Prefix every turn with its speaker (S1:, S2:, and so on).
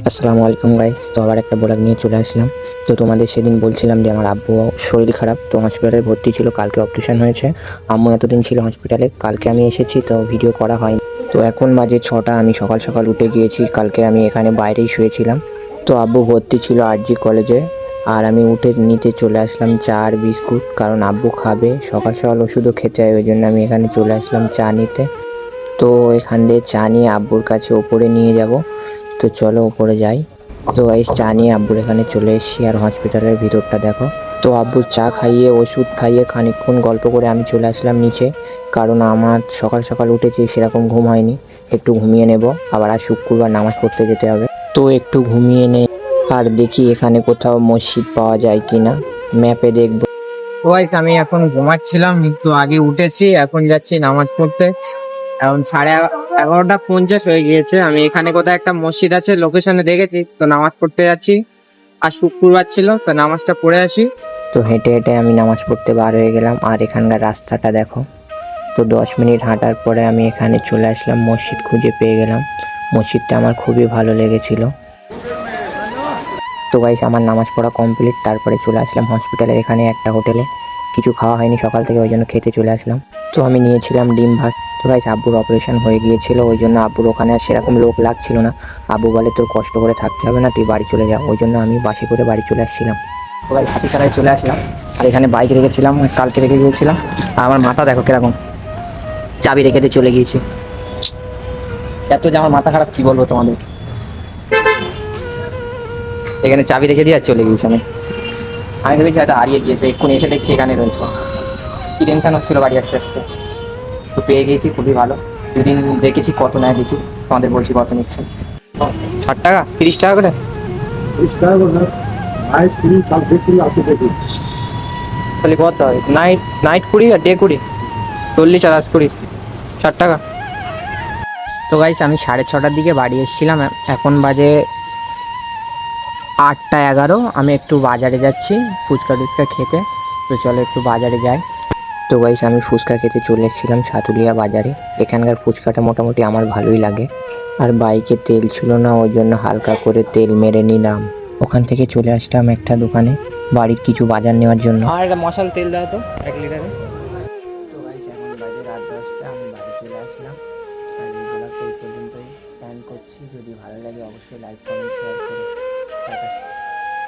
S1: আসসালামু আলাইকুম গাইস। তো আবার একটা ব্লগ নিয়ে চলে আসলাম। তো তোমাদের সেদিন বলছিলাম যে আমার আব্বু শরীর খারাপ, তো হসপিটালে ভর্তি ছিল, কালকে অপারেশন হয়েছে। আম্মু এতদিন ছিল হসপিটালে, কালকে আমি এসেছি তো ভিডিও করা হয়নি। তো এখন বাজে 6টা, আমি সকাল সকাল উঠে গিয়েছি। কালকে আমি এখানে বাইরেই শুয়েছিলাম। তো আব্বু ভর্তি ছিল আরজি কলেজে, আর আমি উঠে নিতে চলে আসলাম চা আর বিস্কুট, কারণ আব্বু খাবে। সকাল সকাল ওষুধও খেতে হয়, ওই জন্য আমি এখানে চলে আসলাম চা নিতে। তো এখান দিয়ে চা নিয়ে আব্বুর কাছে ওপরে নিয়ে যাব। তো চলো ওপরে যাই। তো গাইস চা নিয়ে আব্বুর এখানে চলে এসেছি, আর হসপিটালের ভিতরটা দেখো। তো আব্বুর চা খাইয়ে ওষুধ খাইয়ে খানিকক্ষণ গল্প করে আমি চলে আসলাম নিচে, কারণ আমার সকাল সকাল উঠেছি, সেরকম ঘুম হয়নি। একটু ঘুমিয়ে নেব, আবার আর শুক্রবার নামাজ পড়তে যেতে হবে, তো একটু ঘুমিয়ে নেই। আর দেখি এখানে কোথাও মসজিদ পাওয়া যায় কিনা, ম্যাপে দেখব।
S2: তো গাইস আমি এখন ঘুমাচ্ছিলাম, একটু আগে উঠেছি, এখন যাচ্ছি নামাজ পড়তে। এখন 11:50 হয়ে গিয়েছে। আমি এখানে কোথায় একটা মসজিদ আছে লোকেশনে দেখেছি, তো নামাজ পড়তে যাচ্ছি। আর শুক্রবার ছিল, তো নামাজটা পড়ে আসি।
S1: তো হেঁটে হেঁটে আমি নামাজ পড়তে বার হয়ে গেলাম, আর এখানকার রাস্তাটা দেখো। তো 10 মিনিট হাঁটার পরে আমি এখানে চলে আসলাম, মসজিদ খুঁজে পেয়ে গেলাম। মসজিদটা আমার খুবই ভালো লেগেছিল। তো গাইস আমার নামাজ পড়া কমপ্লিট, তারপরে চলে আসলাম হসপিটালের এখানে একটা হোটেলে। কিছু খাওয়া হয়নি সকাল থেকে, ওই জন্য খেতে চলে আসলাম। তো আমি নিয়েছিলাম ডিম ভাত। তো গাইস আব্বুর অপারেশন হয়ে গিয়েছিল, ওই জন্য আব্বুর ওখানে আর সেরকম লোক লাগছিল না। আব্বু বলে তোর কষ্ট করে থাকতে হবে না, তুই বাড়ি চলে যা, ওই জন্য আমি বাসে করে বাড়ি চলে আসছিলাম। তো গাইস হাতিছাড়ায় চলে আসলাম, আর এখানে বাইক রেখেছিলাম, কালকে রেখে গিয়েছিলাম। আর আমার মাথা দেখো কিরকম, চাবি রেখে দিয়ে চলে গিয়েছি। এত যে আমার মাথা খারাপ কি বলবো তোমাদের। এখানে চাবি রেখে দিয়ে আর চলে গিয়েছি আমি ভেবেছি হয়তো হারিয়ে গিয়েছে, এক্ষুনি এসে দেখছি এখানে রয়েছে। কি টেনশন হচ্ছিল বাড়ি আসতে আসতে। তো পেয়ে গিয়েছি, খুবই ভালো। দুদিন দেখেছি কত নেয়, দেখি তোমাদের বলছি কত নিচ্ছে। 60 টাকা, 30 টাকা করে।
S3: 30 টাকা করে না, নাইট 30, কালকে 30, আজকে 30।
S1: তাহলে কত হয়? নাইট নাইট 20 আর ডে 20, 40 আর 20, 60 টাকা। তো গাইস আমি 6:30টার দিকে বাড়ি এসেছিলাম, এখন বাজে 8টা 11। আমি একটু বাজারে যাচ্ছি ফুচকা টুচকা খেতে, তো চলো একটু বাজারে যাই। তো গাইস আমি ফুচকা খেতে চলে এসেছিলাম সাতুলিয়া বাজারে। এখানকার ফুচকাটা মোটামুটি আমার ভালোই লাগে। আর বাইকে তেল ছিল না, ওই জন্য হালকা করে তেল মেরে নিলাম। ওখান থেকে চলে আসলাম একটা দোকানে বাড়ির কিছু বাজার নেওয়ার জন্য।
S2: আর একটা মশাল তেল দাও তো 1 লিটারে।
S1: তো গাইস এখন বাজে রাত 10টা, আমি বাড়ি চলে আসলাম। আর এই ব্লগটা এই পর্যন্তই প্ল্যান করছি। যদি ভালো লাগে অবশ্যই লাইক কমেন্ট শেয়ার